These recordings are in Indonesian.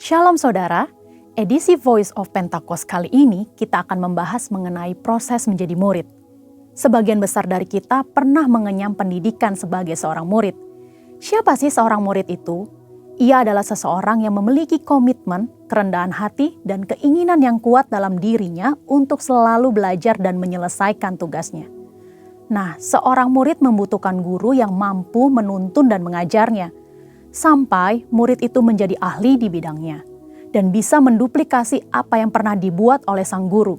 Shalom saudara, edisi Voice of Pentecost kali ini kita akan membahas mengenai proses menjadi murid. Sebagian besar dari kita pernah mengenyam pendidikan sebagai seorang murid. Siapa sih seorang murid itu? Ia adalah seseorang yang memiliki komitmen, kerendahan hati, dan keinginan yang kuat dalam dirinya untuk selalu belajar dan menyelesaikan tugasnya. Nah, seorang murid membutuhkan guru yang mampu menuntun dan mengajarnya, sampai murid itu menjadi ahli di bidangnya dan bisa menduplikasi apa yang pernah dibuat oleh sang guru.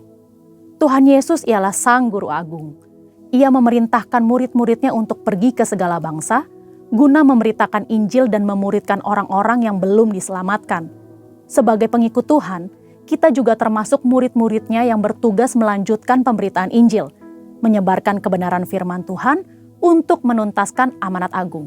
Tuhan Yesus ialah sang guru agung. Ia memerintahkan murid-muridnya untuk pergi ke segala bangsa, guna memberitakan Injil dan memuridkan orang-orang yang belum diselamatkan. Sebagai pengikut Tuhan, kita juga termasuk murid-muridnya yang bertugas melanjutkan pemberitaan Injil, menyebarkan kebenaran firman Tuhan untuk menuntaskan amanat agung.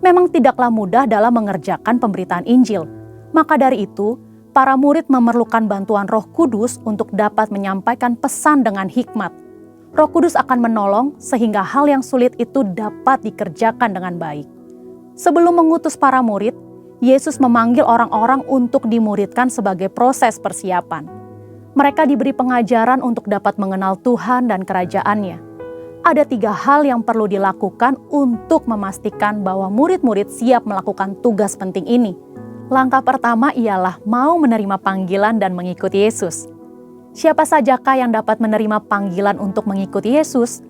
Memang tidaklah mudah dalam mengerjakan pemberitaan Injil. Maka dari itu, para murid memerlukan bantuan Roh Kudus untuk dapat menyampaikan pesan dengan hikmat. Roh Kudus akan menolong sehingga hal yang sulit itu dapat dikerjakan dengan baik. Sebelum mengutus para murid, Yesus memanggil orang-orang untuk dimuridkan sebagai proses persiapan. Mereka diberi pengajaran untuk dapat mengenal Tuhan dan kerajaan-Nya. Ada 3 hal yang perlu dilakukan untuk memastikan bahwa murid-murid siap melakukan tugas penting ini. Langkah pertama ialah mau menerima panggilan dan mengikuti Yesus. Siapa sajakah yang dapat menerima panggilan untuk mengikuti Yesus?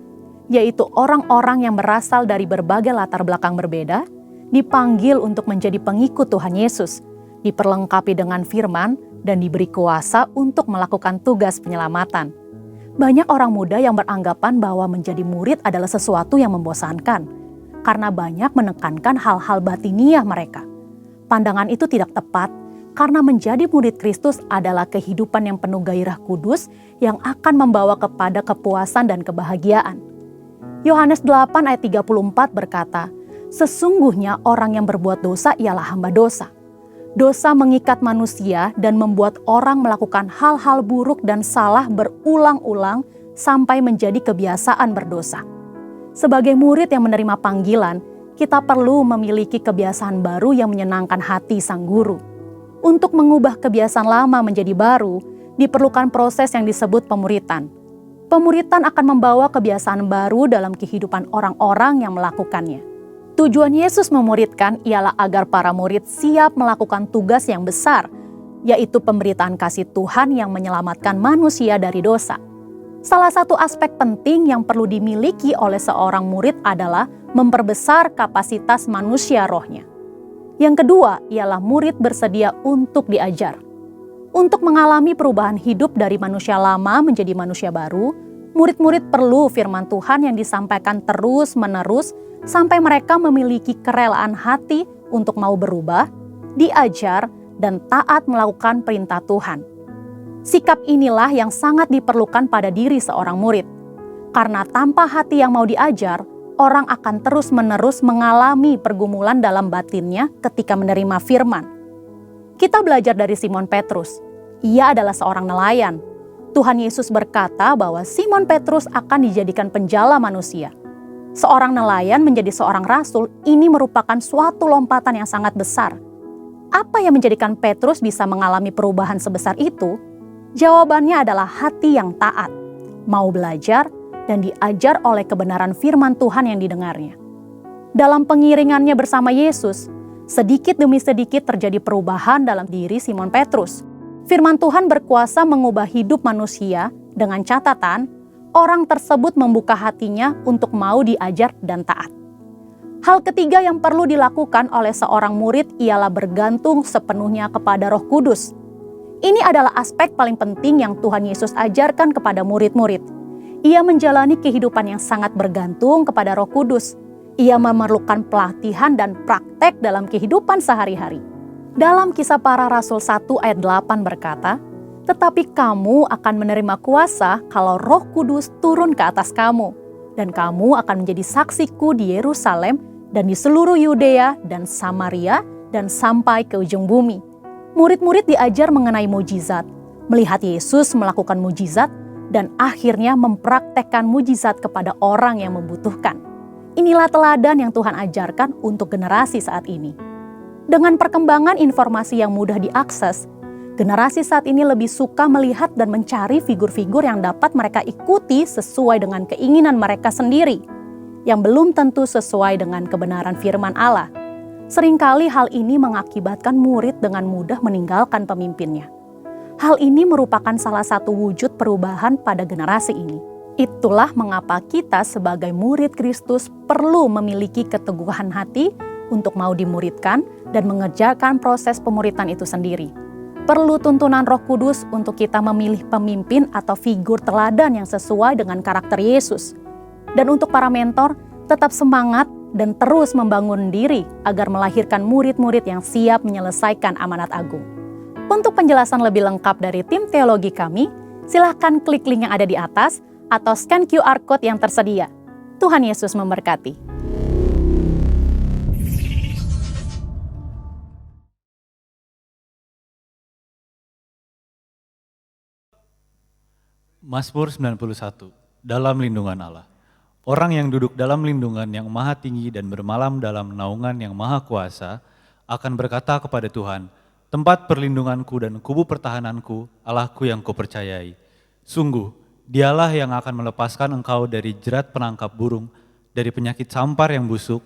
Yaitu orang-orang yang berasal dari berbagai latar belakang berbeda, dipanggil untuk menjadi pengikut Tuhan Yesus, diperlengkapi dengan firman, dan diberi kuasa untuk melakukan tugas penyelamatan. Banyak orang muda yang beranggapan bahwa menjadi murid adalah sesuatu yang membosankan, karena banyak menekankan hal-hal batiniah mereka. Pandangan itu tidak tepat, karena menjadi murid Kristus adalah kehidupan yang penuh gairah kudus yang akan membawa kepada kepuasan dan kebahagiaan. Yohanes 8 ayat 34 berkata, "Sesungguhnya orang yang berbuat dosa ialah hamba dosa." Dosa mengikat manusia dan membuat orang melakukan hal-hal buruk dan salah berulang-ulang sampai menjadi kebiasaan berdosa. Sebagai murid yang menerima panggilan, kita perlu memiliki kebiasaan baru yang menyenangkan hati sang guru. Untuk mengubah kebiasaan lama menjadi baru, diperlukan proses yang disebut pemuritan. Pemuritan akan membawa kebiasaan baru dalam kehidupan orang-orang yang melakukannya. Tujuan Yesus memuridkan ialah agar para murid siap melakukan tugas yang besar, yaitu pemberitaan kasih Tuhan yang menyelamatkan manusia dari dosa. Salah satu aspek penting yang perlu dimiliki oleh seorang murid adalah memperbesar kapasitas manusia rohnya. Yang kedua ialah murid bersedia untuk diajar. Untuk mengalami perubahan hidup dari manusia lama menjadi manusia baru, murid-murid perlu firman Tuhan yang disampaikan terus-menerus sampai mereka memiliki kerelaan hati untuk mau berubah, diajar, dan taat melakukan perintah Tuhan. Sikap inilah yang sangat diperlukan pada diri seorang murid. Karena tanpa hati yang mau diajar, orang akan terus-menerus mengalami pergumulan dalam batinnya ketika menerima firman. Kita belajar dari Simon Petrus. Ia adalah seorang nelayan. Tuhan Yesus berkata bahwa Simon Petrus akan dijadikan penjala manusia. Seorang nelayan menjadi seorang rasul, ini merupakan suatu lompatan yang sangat besar. Apa yang menjadikan Petrus bisa mengalami perubahan sebesar itu? Jawabannya adalah hati yang taat, mau belajar, dan diajar oleh kebenaran firman Tuhan yang didengarnya. Dalam pengiringannya bersama Yesus, sedikit demi sedikit terjadi perubahan dalam diri Simon Petrus. Firman Tuhan berkuasa mengubah hidup manusia dengan catatan orang tersebut membuka hatinya untuk mau diajar dan taat. Hal ketiga yang perlu dilakukan oleh seorang murid ialah bergantung sepenuhnya kepada Roh Kudus. Ini adalah aspek paling penting yang Tuhan Yesus ajarkan kepada murid-murid. Ia menjalani kehidupan yang sangat bergantung kepada Roh Kudus. Ia memerlukan pelatihan dan praktek dalam kehidupan sehari-hari. Dalam Kisah Para Rasul 1 ayat 8 berkata, "Tetapi kamu akan menerima kuasa kalau Roh Kudus turun ke atas kamu, dan kamu akan menjadi saksiku di Yerusalem dan di seluruh Yudea dan Samaria dan sampai ke ujung bumi." Murid-murid diajar mengenai mujizat, melihat Yesus melakukan mujizat, dan akhirnya mempraktekkan mujizat kepada orang yang membutuhkan. Inilah teladan yang Tuhan ajarkan untuk generasi saat ini. Dengan perkembangan informasi yang mudah diakses, generasi saat ini lebih suka melihat dan mencari figur-figur yang dapat mereka ikuti sesuai dengan keinginan mereka sendiri, yang belum tentu sesuai dengan kebenaran firman Allah. Seringkali hal ini mengakibatkan murid dengan mudah meninggalkan pemimpinnya. Hal ini merupakan salah satu wujud perubahan pada generasi ini. Itulah mengapa kita sebagai murid Kristus perlu memiliki keteguhan hati untuk mau dimuridkan dan mengerjakan proses pemuritan itu sendiri. Perlu tuntunan Roh Kudus untuk kita memilih pemimpin atau figur teladan yang sesuai dengan karakter Yesus. Dan untuk para mentor, tetap semangat dan terus membangun diri agar melahirkan murid-murid yang siap menyelesaikan amanat agung. Untuk penjelasan lebih lengkap dari tim teologi kami, silahkan klik link yang ada di atas atau scan QR Code yang tersedia. Tuhan Yesus memberkati. Mazmur 91, dalam lindungan Allah. Orang yang duduk dalam lindungan yang maha tinggi dan bermalam dalam naungan yang maha kuasa, akan berkata kepada Tuhan, tempat perlindunganku dan kubu pertahananku, Allahku yang kupercayai. Sungguh, dialah yang akan melepaskan engkau dari jerat penangkap burung, dari penyakit sampar yang busuk.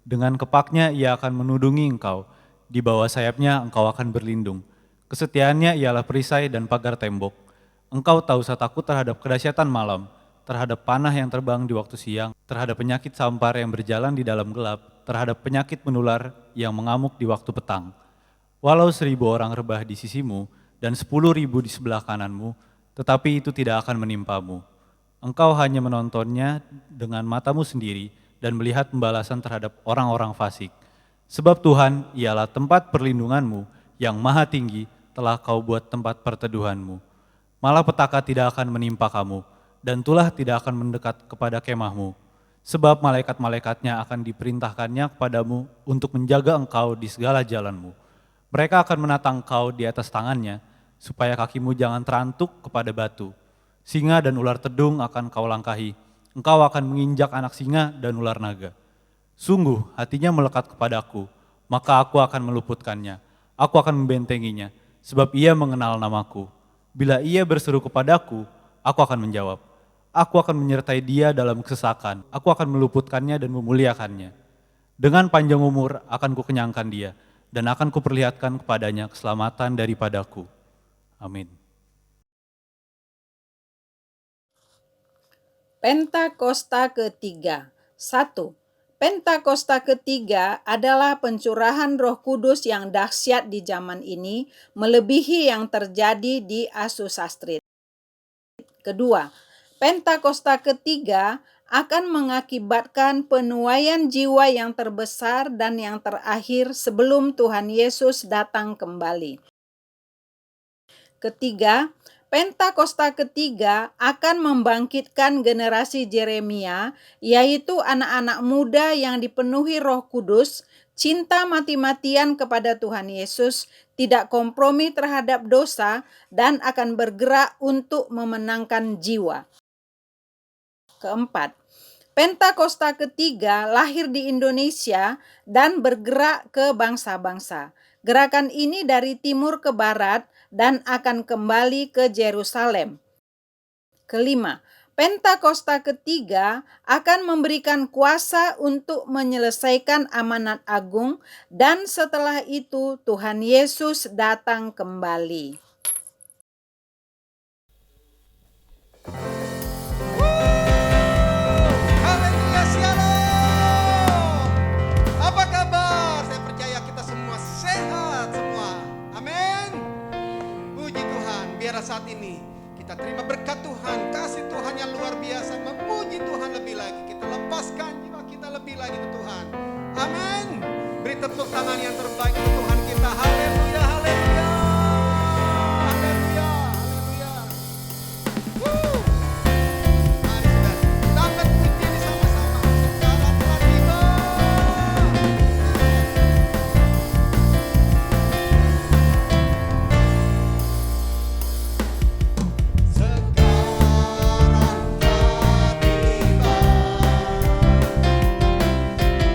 Dengan kepaknya ia akan menudungi engkau, di bawah sayapnya engkau akan berlindung. Kesetiaannya ialah perisai dan pagar tembok. Engkau tak usah takut terhadap kedahsyatan malam, terhadap panah yang terbang di waktu siang, terhadap penyakit sampar yang berjalan di dalam gelap, terhadap penyakit menular yang mengamuk di waktu petang. Walau 1.000 orang rebah di sisimu dan 10.000 di sebelah kananmu, tetapi itu tidak akan menimpamu. Engkau hanya menontonnya dengan matamu sendiri dan melihat pembalasan terhadap orang-orang fasik. Sebab Tuhan ialah tempat perlindunganmu yang maha tinggi telah kau buat tempat perteduhanmu. Malapetaka tidak akan menimpa kamu, dan tulah tidak akan mendekat kepada kemahmu. Sebab malaikat-malaikatnya akan diperintahkannya kepadamu untuk menjaga engkau di segala jalanmu. Mereka akan menatang engkau di atas tangannya, supaya kakimu jangan terantuk kepada batu. Singa dan ular tedung akan kau langkahi, engkau akan menginjak anak singa dan ular naga. Sungguh hatinya melekat kepadaku, maka aku akan meluputkannya, aku akan membentenginya, sebab ia mengenal namaku. Bila ia berseru kepadaku, aku akan menjawab. Aku akan menyertai dia dalam kesesakan, aku akan meluputkannya dan memuliakannya. Dengan panjang umur akan kukenyangkan dia, dan akan kuperlihatkan kepadanya keselamatan daripadaku. Amin. Pentakosta ketiga. 1. Pentakosta ketiga adalah pencurahan Roh Kudus yang dahsyat di zaman ini, melebihi yang terjadi di Asusastrit. Kedua, Pentakosta ketiga akan mengakibatkan penuaian jiwa yang terbesar dan yang terakhir sebelum Tuhan Yesus datang kembali. Ketiga, Pentakosta ketiga akan membangkitkan generasi Yeremia, yaitu anak-anak muda yang dipenuhi Roh Kudus, cinta mati-matian kepada Tuhan Yesus, tidak kompromi terhadap dosa, dan akan bergerak untuk memenangkan jiwa. Keempat, Pentakosta ketiga lahir di Indonesia dan bergerak ke bangsa-bangsa. Gerakan ini dari timur ke barat dan akan kembali ke Yerusalem. Kelima, Pentakosta ketiga akan memberikan kuasa untuk menyelesaikan amanat agung, dan setelah itu Tuhan Yesus datang kembali. Haleluya, shalom. Apa kabar? Saya percaya kita semua sehat semua. Amin. Puji Tuhan, biar saat ini kita terima berkat Tuhan, kasih Tuhan yang luar biasa, memuji Tuhan lebih lagi. Kita lepaskan jiwa kita lebih lagi ke Tuhan. Amin. Beri tepuk tangan yang terbaik untuk Tuhan kita. Haleluya, haleluya. Haleluya, haleluya. Woo. Mari saudara, kita akan puji ini sama-sama. Sekarang telah tiba. Sekarang telah tiba.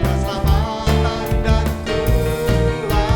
Keselamatan dan keluar.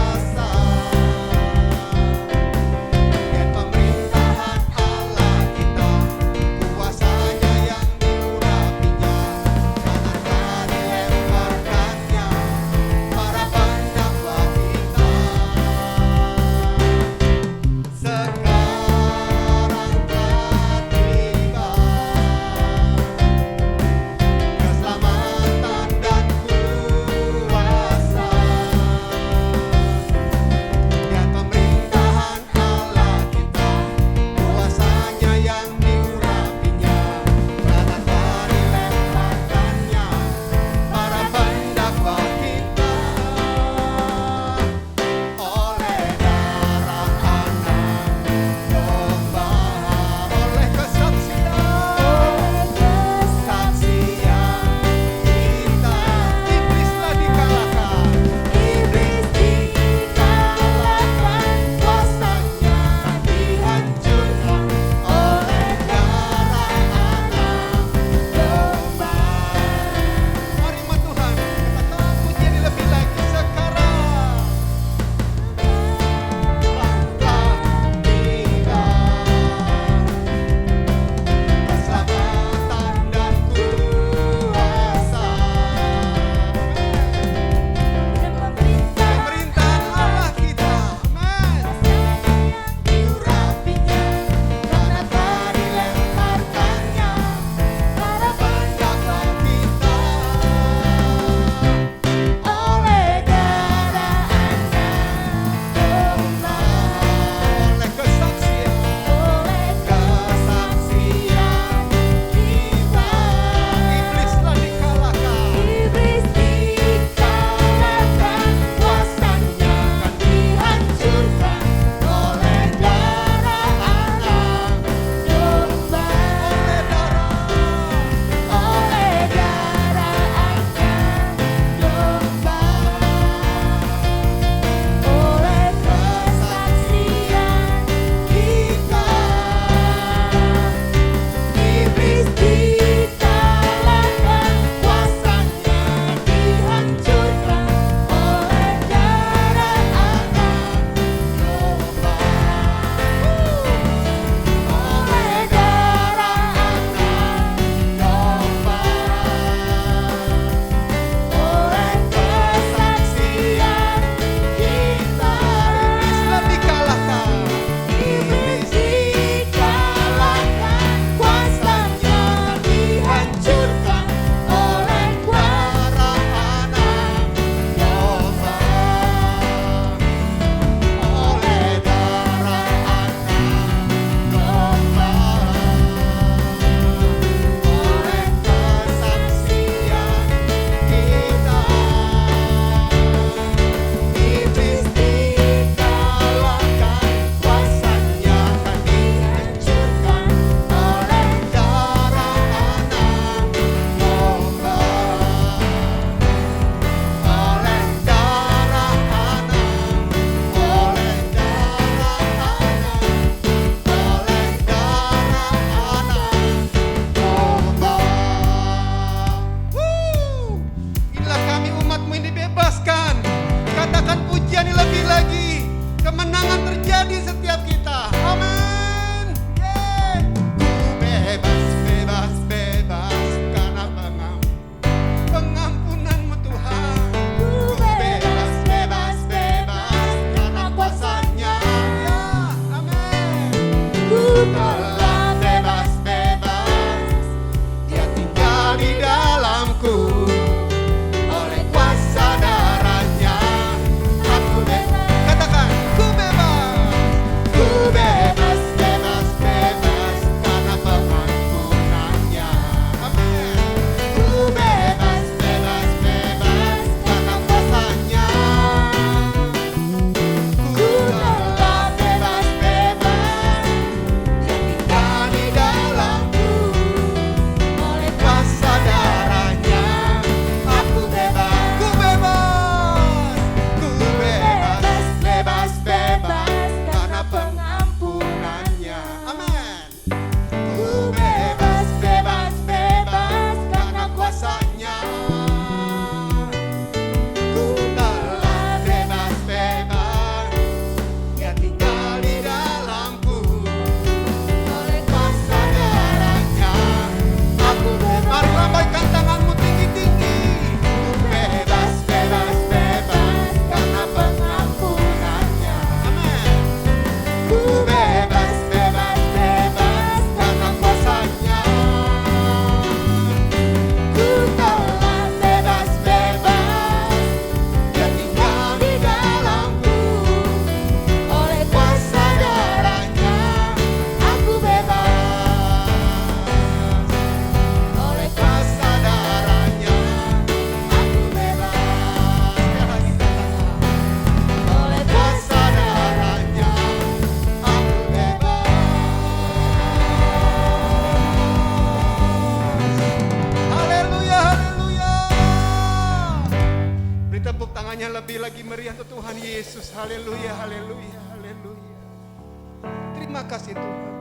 Beri tepuk tangannya lebih lagi meriah untuk Tuhan Yesus. Haleluya, haleluya, haleluya. Terima kasih Tuhan.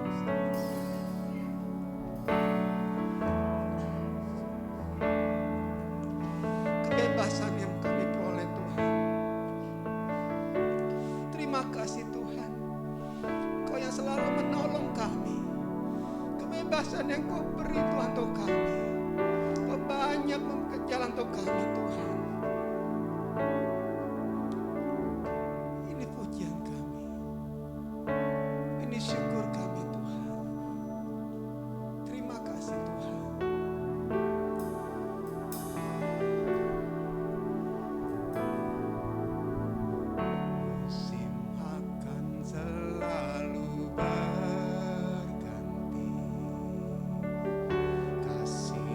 Kebebasan yang kami peroleh Tuhan. Terima kasih Tuhan. Kau yang selalu menolong kami. Kebebasan yang Kau beri Tuhan untuk kami. Kau banyak membuka jalan untuk kami Tuhan. Ini pujian kami. Ini syukur kami Tuhan. Terima kasih Tuhan. Musim akan selalu berganti. Kasih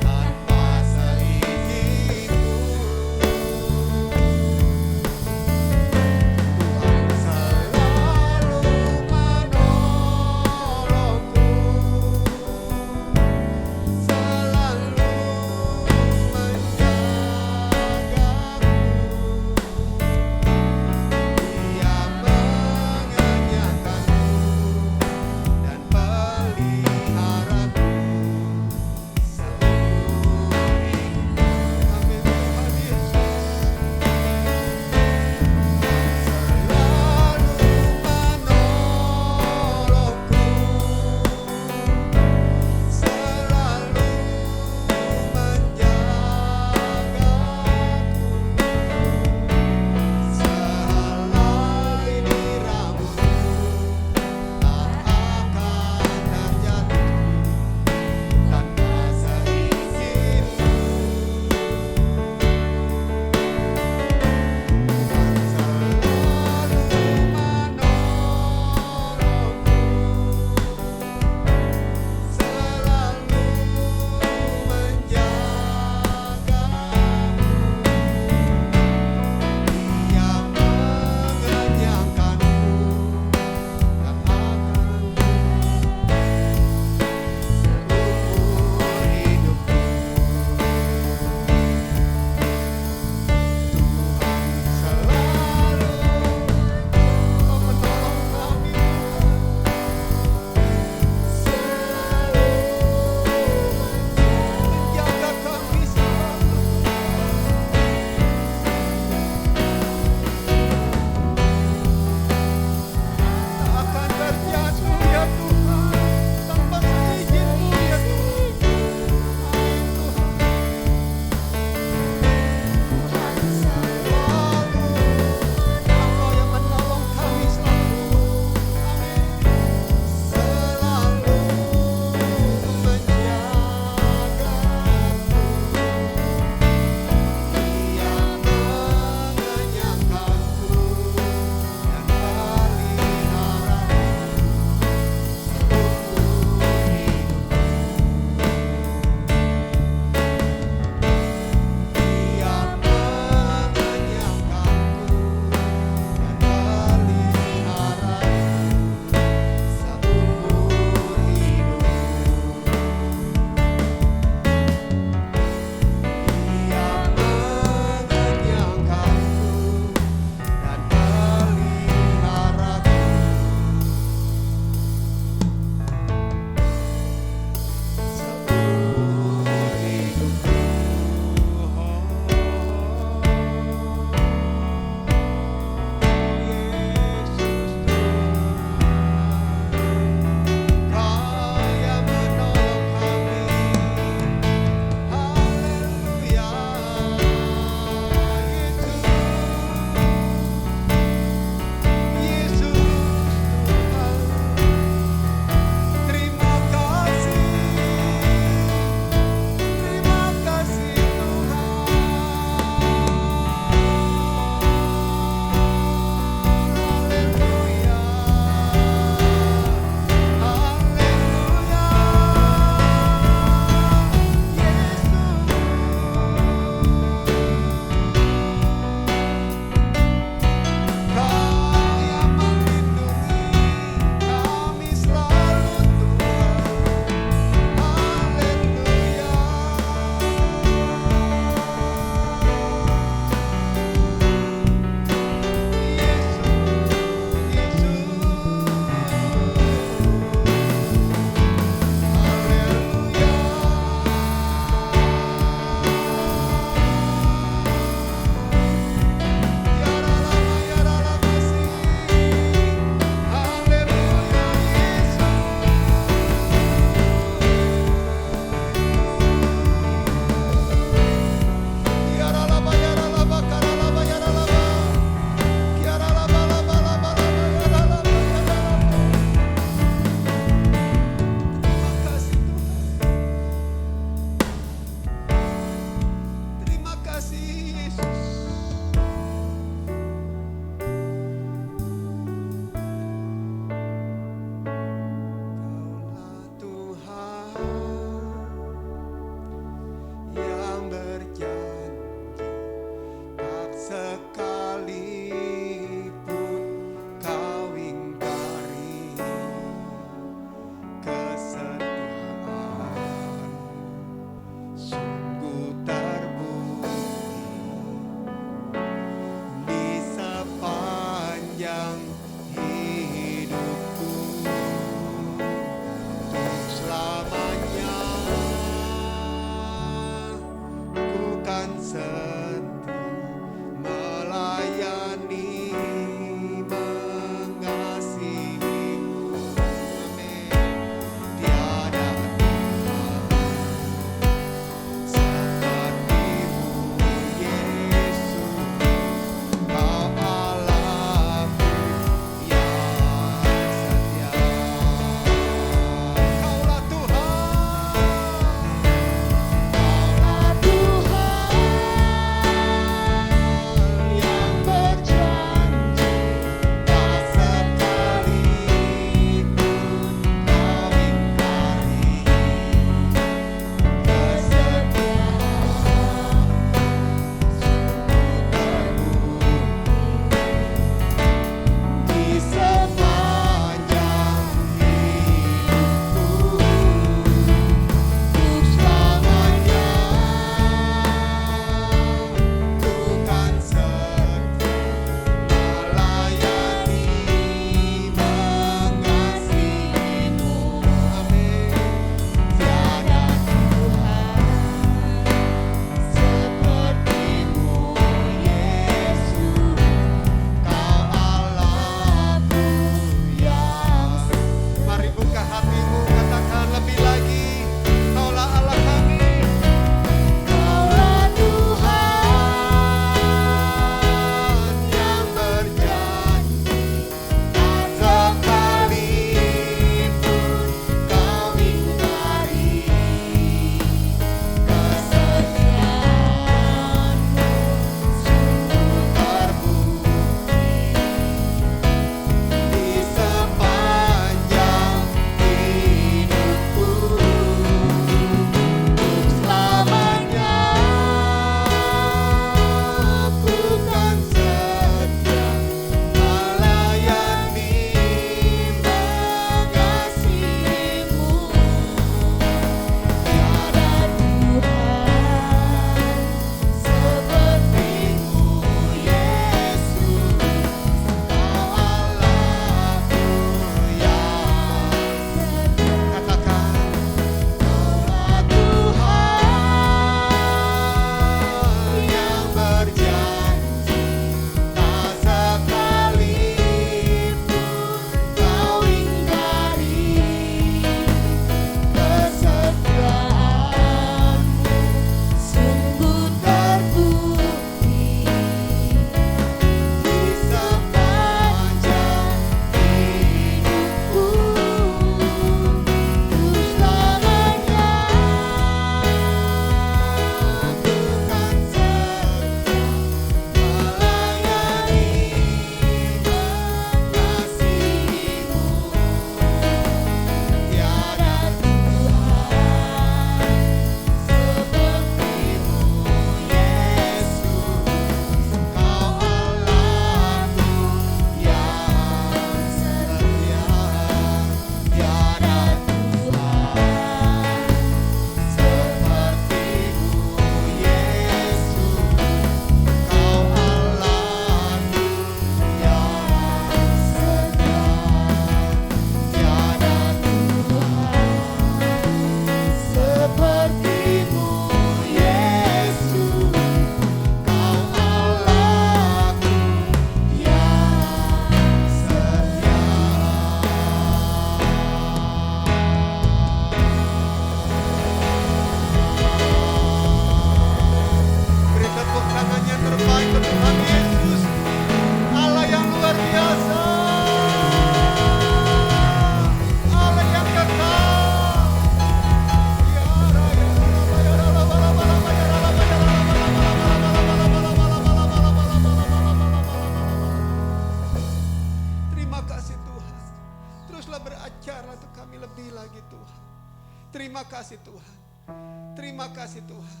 Terima kasih Tuhan.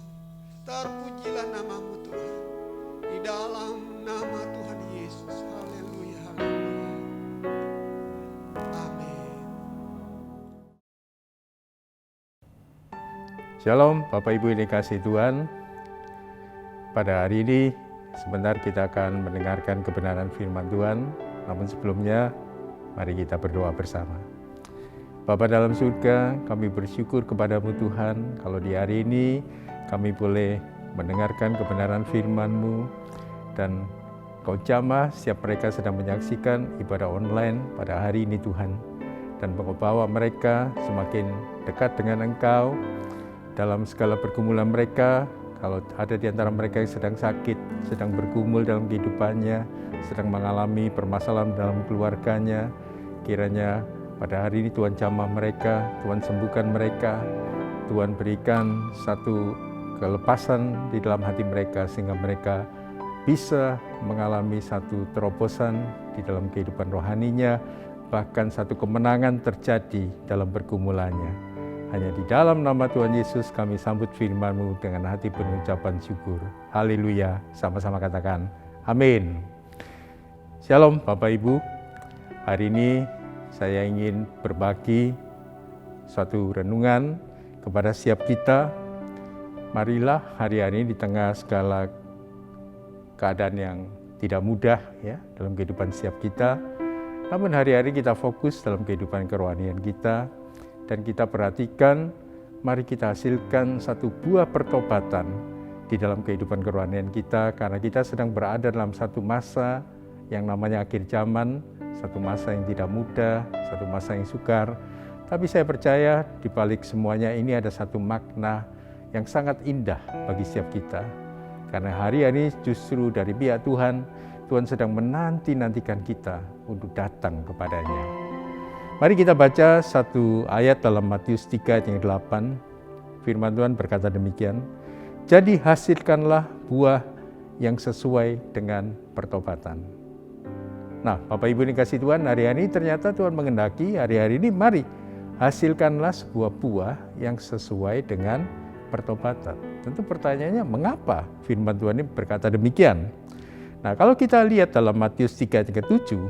Terpujilah nama-Mu Tuhan. Di dalam nama Tuhan Yesus. Haleluya, haleluya. Amin. Shalom Bapak Ibu yang dikasihi Tuhan. Pada hari ini sebentar kita akan mendengarkan kebenaran firman Tuhan. Namun sebelumnya mari kita berdoa bersama. Bapa dalam surga, kami bersyukur kepadamu Tuhan, kalau di hari ini kami boleh mendengarkan kebenaran firman-Mu, dan Kau jamah setiap mereka sedang menyaksikan ibadah online pada hari ini Tuhan. Dan Kau bawa mereka semakin dekat dengan Engkau dalam segala pergumulan mereka. Kalau ada di antara mereka yang sedang sakit, sedang bergumul dalam kehidupannya, sedang mengalami permasalahan dalam keluarganya, kiranya pada hari ini Tuhan jamah mereka, Tuhan sembuhkan mereka, Tuhan berikan satu kelepasan di dalam hati mereka sehingga mereka bisa mengalami satu terobosan di dalam kehidupan rohaninya, bahkan satu kemenangan terjadi dalam pergumulannya. Hanya di dalam nama Tuhan Yesus kami sambut firman-Mu dengan hati penuh ucapan syukur. Haleluya, sama-sama katakan amin. Shalom Bapak Ibu, hari ini saya ingin berbagi suatu renungan kepada setiap kita. Marilah hari-hari ini di tengah segala keadaan yang tidak mudah ya dalam kehidupan setiap kita, namun hari-hari kita fokus dalam kehidupan kerohanian kita, dan kita perhatikan, mari kita hasilkan satu buah pertobatan di dalam kehidupan kerohanian kita, karena kita sedang berada dalam satu masa yang namanya akhir zaman, satu masa yang tidak mudah, satu masa yang sukar. Tapi saya percaya di balik semuanya ini ada satu makna yang sangat indah bagi setiap kita. Karena hari ini justru dari pihak Tuhan, Tuhan sedang menanti-nantikan kita untuk datang kepadanya. Mari kita baca satu ayat dalam Matius 3 ayat yang 8. Firman Tuhan berkata demikian, "Jadi hasilkanlah buah yang sesuai dengan pertobatan." Nah, Bapak Ibu yang kasih Tuhan, hari-hari ini ternyata Tuhan menghendaki hari-hari ini mari hasilkanlah sebuah buah yang sesuai dengan pertobatan. Tentu pertanyaannya, mengapa firman Tuhan ini berkata demikian? Nah, kalau kita lihat dalam Matius 3 ayat 7,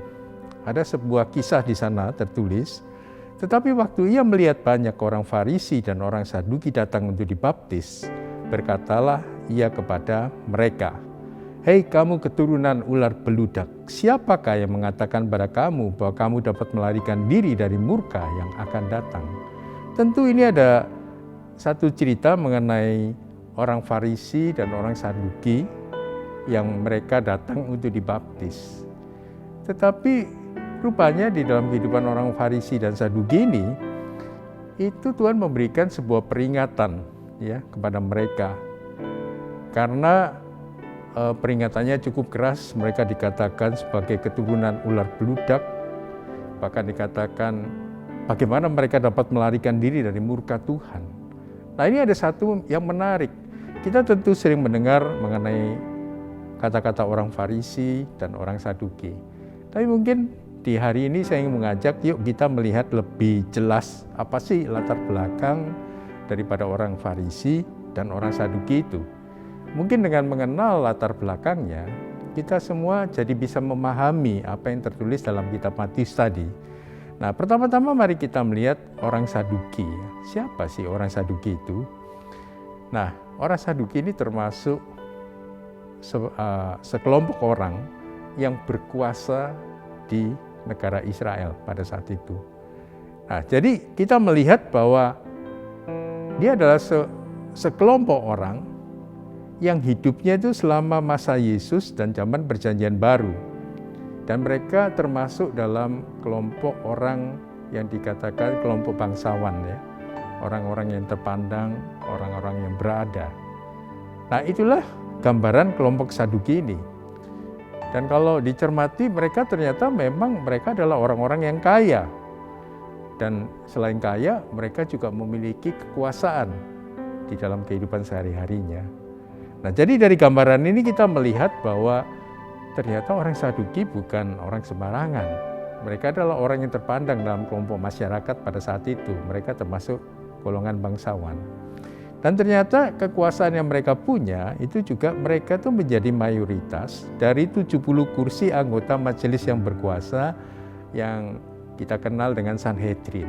ada sebuah kisah di sana tertulis, tetapi waktu ia melihat banyak orang Farisi dan orang Saduki datang untuk dibaptis, berkatalah ia kepada mereka, "Hei kamu keturunan ular beludak, siapakah yang mengatakan pada kamu bahwa kamu dapat melarikan diri dari murka yang akan datang?" Tentu ini ada satu cerita mengenai orang Farisi dan orang Saduki yang mereka datang untuk dibaptis. Tetapi rupanya di dalam kehidupan orang Farisi dan Saduki ini, itu Tuhan memberikan sebuah peringatan ya kepada mereka. Karena peringatannya cukup keras, mereka dikatakan sebagai keturunan ular beludak, bahkan dikatakan bagaimana mereka dapat melarikan diri dari murka Tuhan. Nah, ini ada satu yang menarik. Kita tentu sering mendengar mengenai kata-kata orang Farisi dan orang Saduki. Tapi mungkin di hari ini saya ingin mengajak, yuk kita melihat lebih jelas apa sih latar belakang daripada orang Farisi dan orang Saduki itu. Mungkin dengan mengenal latar belakangnya, kita semua jadi bisa memahami apa yang tertulis dalam kitab Matius tadi. Nah, pertama-tama mari kita melihat orang Saduki. Siapa sih orang Saduki itu? Nah, orang Saduki ini termasuk sekelompok orang yang berkuasa di negara Israel pada saat itu. Nah, jadi kita melihat bahwa dia adalah sekelompok orang yang hidupnya itu selama masa Yesus dan zaman Perjanjian Baru. Dan mereka termasuk dalam kelompok orang yang dikatakan kelompok bangsawan ya. Orang-orang yang terpandang, orang-orang yang berada. Nah, itulah gambaran kelompok Saduki ini. Dan kalau dicermati, mereka ternyata memang mereka adalah orang-orang yang kaya. Dan selain kaya, mereka juga memiliki kekuasaan di dalam kehidupan sehari-harinya. Nah, jadi dari gambaran ini kita melihat bahwa ternyata orang Saduki bukan orang sembarangan. Mereka adalah orang yang terpandang dalam kelompok masyarakat pada saat itu. Mereka termasuk golongan bangsawan. Dan ternyata kekuasaan yang mereka punya itu juga mereka tuh menjadi mayoritas dari 70 kursi anggota majelis yang berkuasa yang kita kenal dengan Sanhedrin.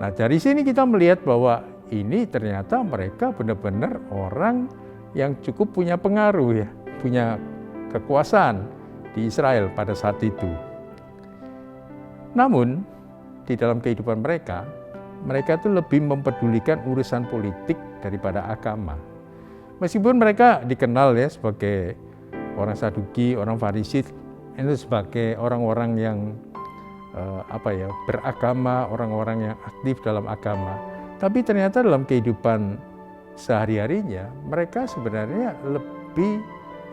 Nah, dari sini kita melihat bahwa ini ternyata mereka benar-benar orang yang cukup punya pengaruh ya, punya kekuasaan di Israel pada saat itu. Namun, di dalam kehidupan mereka itu lebih mempedulikan urusan politik daripada agama. Meskipun mereka dikenal ya sebagai orang Saduki, orang Farisi, itu sebagai orang-orang yang beragama, orang-orang yang aktif dalam agama. Tapi ternyata dalam kehidupan sehari-harinya mereka sebenarnya lebih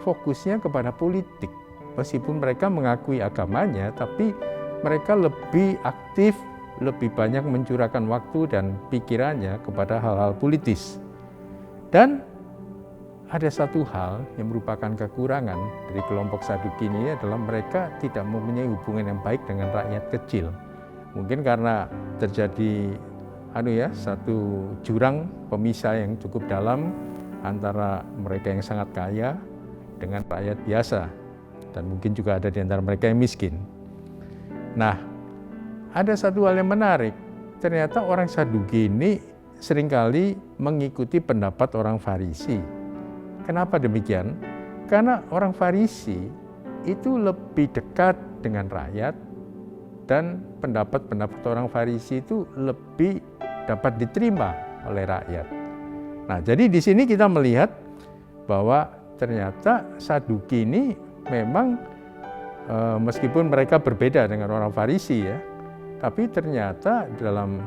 fokusnya kepada politik. Meskipun mereka mengakui agamanya, tapi mereka lebih aktif, lebih banyak mencurahkan waktu dan pikirannya kepada hal-hal politis. Dan ada satu hal yang merupakan kekurangan dari kelompok Saduki ini adalah mereka tidak mempunyai hubungan yang baik dengan rakyat kecil. Mungkin karena terjadi satu jurang pemisah yang cukup dalam antara mereka yang sangat kaya dengan rakyat biasa. Dan mungkin juga ada di antara mereka yang miskin. Nah, ada satu hal yang menarik, ternyata orang Saduki ini seringkali mengikuti pendapat orang Farisi. Kenapa demikian? Karena orang Farisi itu lebih dekat dengan rakyat dan pendapat-pendapat orang Farisi itu lebih dapat diterima oleh rakyat. Nah, jadi di sini kita melihat bahwa ternyata Saduki ini memang meskipun mereka berbeda dengan orang Farisi ya, tapi ternyata dalam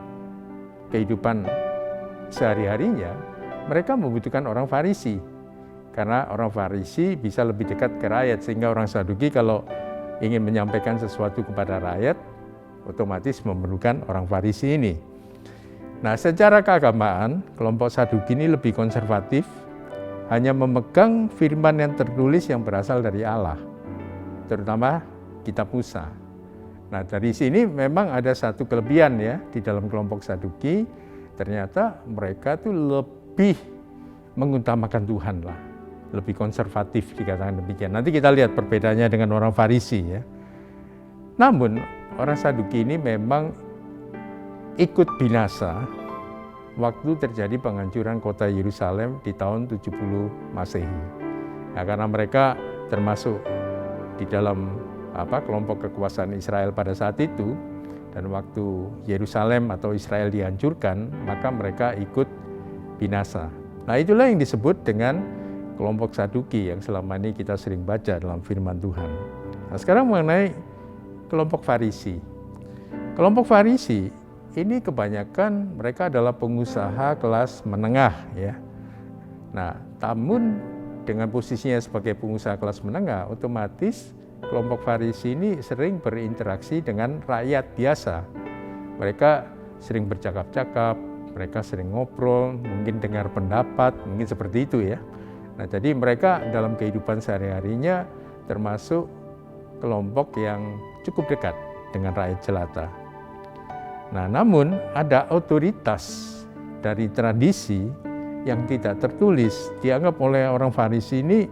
kehidupan sehari-harinya mereka membutuhkan orang Farisi. Karena orang Farisi bisa lebih dekat ke rakyat, sehingga orang Saduki kalau ingin menyampaikan sesuatu kepada rakyat, otomatis memerlukan orang Farisi ini. Nah, secara keagamaan, kelompok Saduki ini lebih konservatif, hanya memegang firman yang tertulis yang berasal dari Allah, terutama kitab Musa. Nah, dari sini memang ada satu kelebihan ya di dalam kelompok Saduki, ternyata mereka tuh lebih mengutamakan Tuhan lah, lebih konservatif dikatakan demikian. Nanti kita lihat perbedaannya dengan orang Farisi ya. Namun orang Saduki ini memang ikut binasa waktu terjadi penghancuran kota Yerusalem di tahun 70 Masehi. Nah, karena mereka termasuk di dalam kelompok kekuasaan Israel pada saat itu, dan waktu Yerusalem atau Israel dihancurkan, maka mereka ikut binasa. Nah, itulah yang disebut dengan kelompok Saduki yang selama ini kita sering baca dalam firman Tuhan. Nah, sekarang mengenai kelompok Farisi. Kelompok Farisi ini kebanyakan mereka adalah pengusaha kelas menengah ya. Nah, namun dengan posisinya sebagai pengusaha kelas menengah, otomatis kelompok Farisi ini sering berinteraksi dengan rakyat biasa. Mereka sering bercakap-cakap, mereka sering ngobrol, mungkin dengar pendapat, mungkin seperti itu ya. Nah, jadi mereka dalam kehidupan sehari-harinya termasuk kelompok yang cukup dekat dengan rakyat jelata. Nah, namun ada otoritas dari tradisi yang tidak tertulis, dianggap oleh orang Farisi ini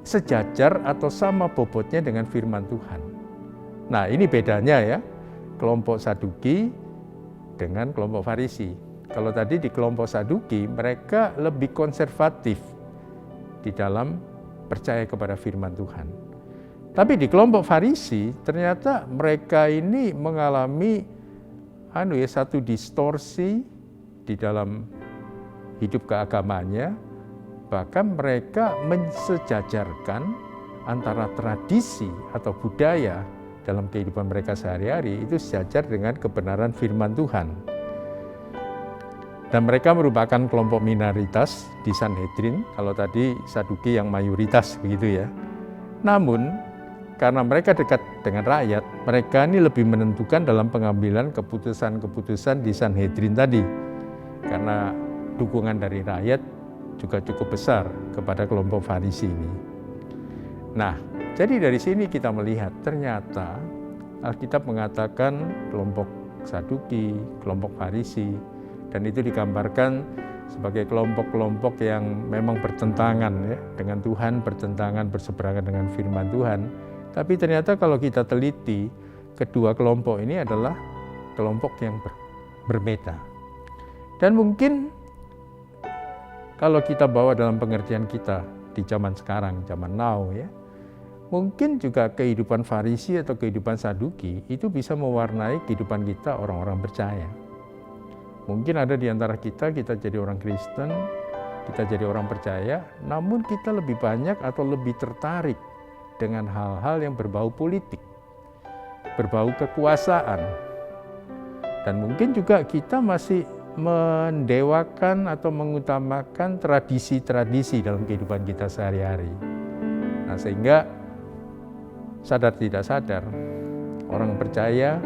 sejajar atau sama bobotnya dengan firman Tuhan. Nah, ini bedanya ya, kelompok Saduki dengan kelompok Farisi. Kalau tadi di kelompok Saduki, mereka lebih konservatif di dalam percaya kepada firman Tuhan. Tapi di kelompok Farisi, ternyata mereka ini mengalami satu distorsi di dalam hidup keagamaannya, bahkan mereka mensejajarkan antara tradisi atau budaya dalam kehidupan mereka sehari-hari itu sejajar dengan kebenaran firman Tuhan. Dan mereka merupakan kelompok minoritas di Sanhedrin, kalau tadi Saduki yang mayoritas begitu ya. Namun karena mereka dekat dengan rakyat, mereka ini lebih menentukan dalam pengambilan keputusan-keputusan di Sanhedrin tadi. Karena dukungan dari rakyat juga cukup besar kepada kelompok Farisi ini. Nah, jadi dari sini kita melihat ternyata Alkitab mengatakan kelompok Saduki, kelompok Farisi, dan itu digambarkan sebagai kelompok-kelompok yang memang bertentangan ya dengan Tuhan, bertentangan berseberangan dengan firman Tuhan. Tapi ternyata kalau kita teliti, kedua kelompok ini adalah kelompok yang berbeda. Dan mungkin kalau kita bawa dalam pengertian kita di zaman sekarang, zaman now ya, mungkin juga kehidupan Farisi atau kehidupan Saduki itu bisa mewarnai kehidupan kita orang-orang percaya. Mungkin ada di antara kita jadi orang Kristen, kita jadi orang percaya, namun kita lebih banyak atau lebih tertarik dengan hal-hal yang berbau politik, berbau kekuasaan. Dan mungkin juga kita masih mendewakan atau mengutamakan tradisi-tradisi dalam kehidupan kita sehari-hari. Nah, sehingga sadar tidak sadar, orang percaya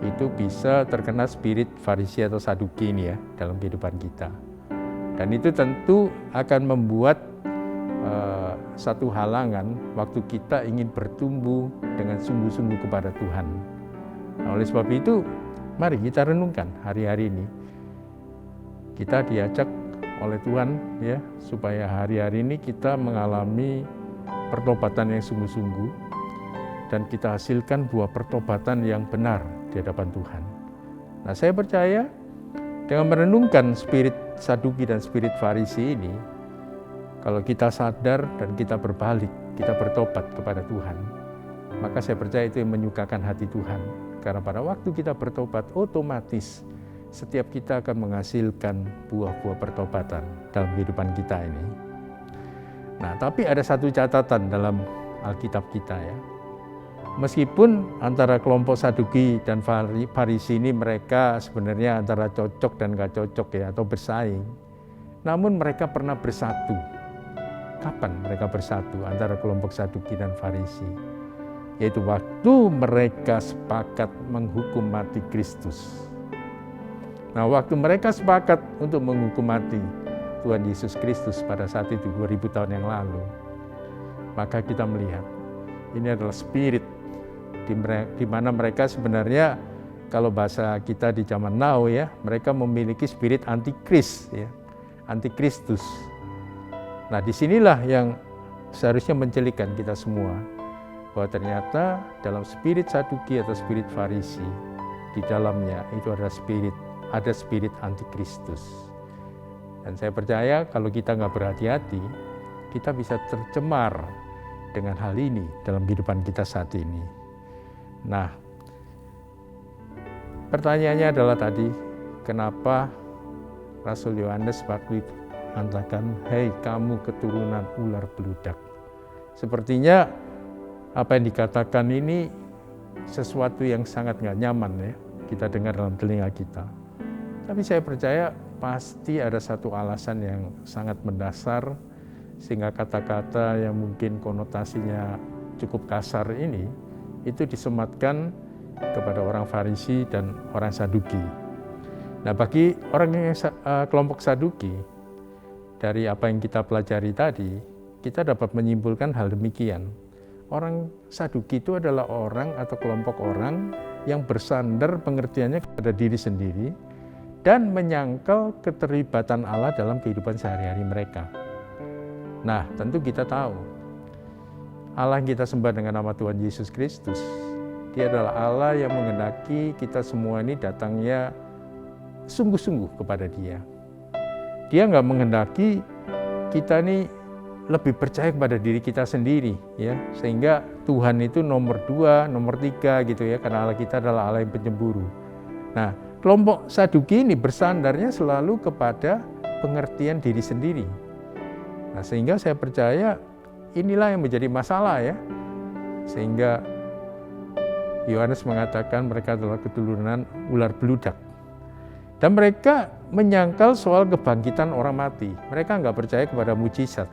itu bisa terkena spirit Farisi atau Saduki ini ya dalam kehidupan kita. Dan itu tentu akan membuat satu halangan waktu kita ingin bertumbuh dengan sungguh-sungguh kepada Tuhan. Nah, oleh sebab itu, mari kita renungkan hari-hari ini. Kita diajak oleh Tuhan ya supaya hari-hari ini kita mengalami pertobatan yang sungguh-sungguh dan kita hasilkan buah pertobatan yang benar di hadapan Tuhan. Nah, saya percaya dengan merenungkan spirit Saduki dan spirit Farisi ini, kalau kita sadar dan kita berbalik, kita bertobat kepada Tuhan, maka saya percaya itu yang menyukakan hati Tuhan. Karena pada waktu kita bertobat, otomatis setiap kita akan menghasilkan buah-buah pertobatan dalam kehidupan kita ini. Nah, tapi ada satu catatan dalam Alkitab kita ya. Meskipun antara kelompok Saduki dan Farisi ini mereka sebenarnya antara cocok dan gak cocok ya, atau bersaing. Namun mereka pernah bersatu. Kapan mereka bersatu antara kelompok Saduki dan Farisi? Yaitu waktu mereka sepakat menghukum mati Kristus. Nah, waktu mereka sepakat untuk menghukum mati Tuhan Yesus Kristus pada saat itu 2000 tahun yang lalu, maka kita melihat ini adalah spirit di mana mereka sebenarnya, kalau bahasa kita di zaman now ya, mereka memiliki spirit antikris ya, antikristus. Nah, disinilah yang seharusnya mencelikkan kita semua bahwa ternyata dalam spirit Saduki atau spirit Farisi, di dalamnya itu ada spirit antikristus. Dan saya percaya kalau kita nggak berhati-hati, kita bisa tercemar dengan hal ini dalam kehidupan kita saat ini. Nah, pertanyaannya adalah tadi, kenapa Rasul Yohanes waktu itu mengatakan, "Hei kamu keturunan ular beludak." Sepertinya apa yang dikatakan ini sesuatu yang sangat nggak nyaman ya, kita dengar dalam telinga kita. Tapi saya percaya pasti ada satu alasan yang sangat mendasar, sehingga kata-kata yang mungkin konotasinya cukup kasar ini, itu disematkan kepada orang Farisi dan orang Saduki. Nah, bagi orang yang kelompok Saduki, dari apa yang kita pelajari tadi, kita dapat menyimpulkan hal demikian. Orang Saduki itu adalah orang atau kelompok orang yang bersandar pengertiannya kepada diri sendiri dan menyangkal keterlibatan Allah dalam kehidupan sehari-hari mereka. Nah, tentu kita tahu Allah yang kita sembah dengan nama Tuhan Yesus Kristus, Dia adalah Allah yang menghendaki kita semua ini datangnya sungguh-sungguh kepada Dia. Dia nggak menghendaki kita ini lebih percaya kepada diri kita sendiri, ya, sehingga Tuhan itu nomor 2, nomor 3 gitu ya, karena Allah kita adalah Allah yang penyemburu. Nah, kelompok Saduki ini bersandarnya selalu kepada pengertian diri sendiri. Nah, sehingga saya percaya inilah yang menjadi masalah ya, sehingga Yohanes mengatakan mereka adalah keturunan ular beludak. Dan mereka menyangkal soal kebangkitan orang mati. Mereka nggak percaya kepada mujizat.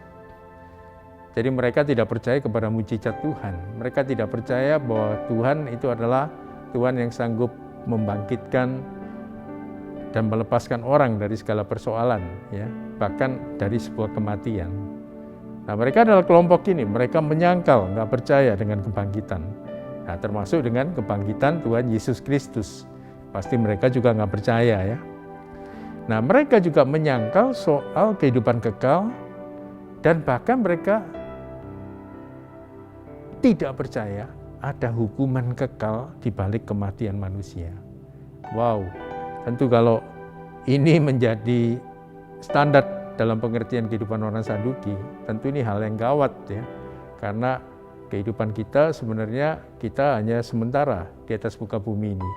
Jadi mereka tidak percaya kepada mujizat Tuhan. Mereka tidak percaya bahwa Tuhan itu adalah Tuhan yang sanggup membangkitkan dan melepaskan orang dari segala persoalan, ya, bahkan dari sebuah kematian. Nah, mereka adalah kelompok ini, mereka menyangkal, nggak percaya dengan kebangkitan. Nah, termasuk dengan kebangkitan Tuhan Yesus Kristus. Pasti mereka juga nggak percaya ya. Nah, mereka juga menyangkal soal kehidupan kekal dan bahkan mereka tidak percaya ada hukuman kekal di balik kematian manusia. Wow, tentu kalau ini menjadi standar dalam pengertian kehidupan orang Saduki, tentu ini hal yang gawat ya. Karena kehidupan kita sebenarnya kita hanya sementara di atas muka bumi ini.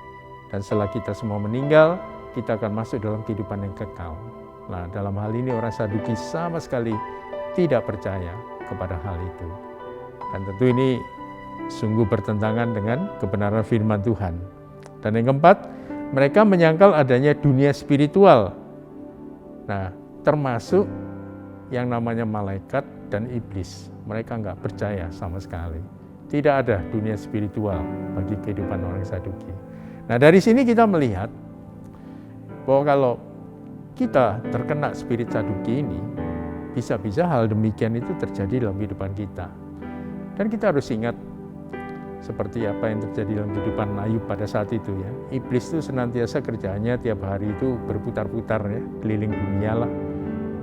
Dan setelah kita semua meninggal, kita akan masuk dalam kehidupan yang kekal. Nah, dalam hal ini orang Saduki sama sekali tidak percaya kepada hal itu. Dan tentu ini sungguh bertentangan dengan kebenaran firman Tuhan. Dan yang keempat, mereka menyangkal adanya dunia spiritual. Nah, termasuk yang namanya malaikat dan iblis. Mereka nggak percaya sama sekali. Tidak ada dunia spiritual bagi kehidupan orang Saduki. Nah, dari sini kita melihat bahwa kalau kita terkena spirit Saduki ini, bisa-bisa hal demikian itu terjadi dalam kehidupan kita. Dan kita harus ingat seperti apa yang terjadi dalam kehidupan Ayub pada saat itu ya. Iblis itu senantiasa kerjanya tiap hari itu berputar-putar ya, keliling dunia lah,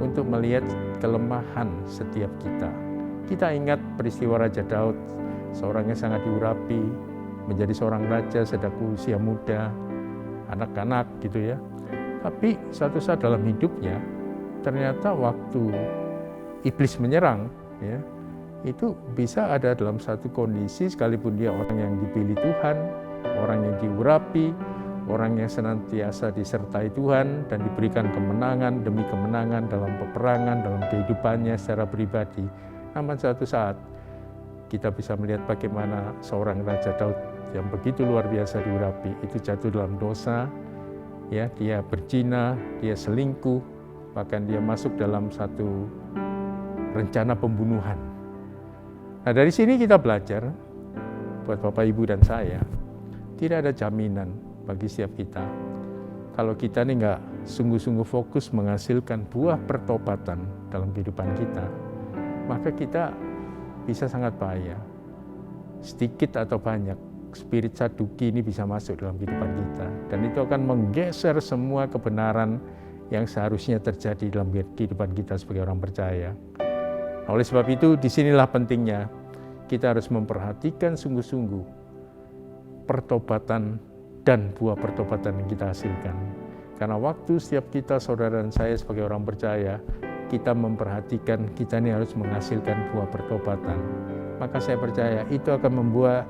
untuk melihat kelemahan setiap kita. Kita ingat peristiwa Raja Daud, seorang yang sangat diurapi, menjadi seorang raja sedang usia muda, anak-anak gitu ya. Tapi suatu saat dalam hidupnya, ternyata waktu iblis menyerang, ya, itu bisa ada dalam satu kondisi sekalipun dia orang yang dipilih Tuhan, orang yang diurapi, orang yang senantiasa disertai Tuhan dan diberikan kemenangan demi kemenangan dalam peperangan, dalam kehidupannya secara pribadi. Namun suatu saat kita bisa melihat bagaimana seorang Raja Daud yang begitu luar biasa diurapi, itu jatuh dalam dosa, ya, dia berzina, dia selingkuh, bahkan dia masuk dalam satu rencana pembunuhan. Nah, dari sini kita belajar buat Bapak Ibu dan saya, tidak ada jaminan bagi setiap kita. Kalau kita ini nggak sungguh-sungguh fokus menghasilkan buah pertobatan dalam kehidupan kita, maka kita bisa sangat bahaya. Sedikit atau banyak, spirit Saduki ini bisa masuk dalam kehidupan kita. Dan itu akan menggeser semua kebenaran yang seharusnya terjadi dalam kehidupan kita sebagai orang percaya. Nah, oleh sebab itu, disinilah pentingnya kita harus memperhatikan sungguh-sungguh pertobatan dan buah pertobatan yang kita hasilkan. Karena waktu setiap kita, saudara dan saya sebagai orang percaya, kita memperhatikan kita ini harus menghasilkan buah pertobatan. Maka saya percaya itu akan membuat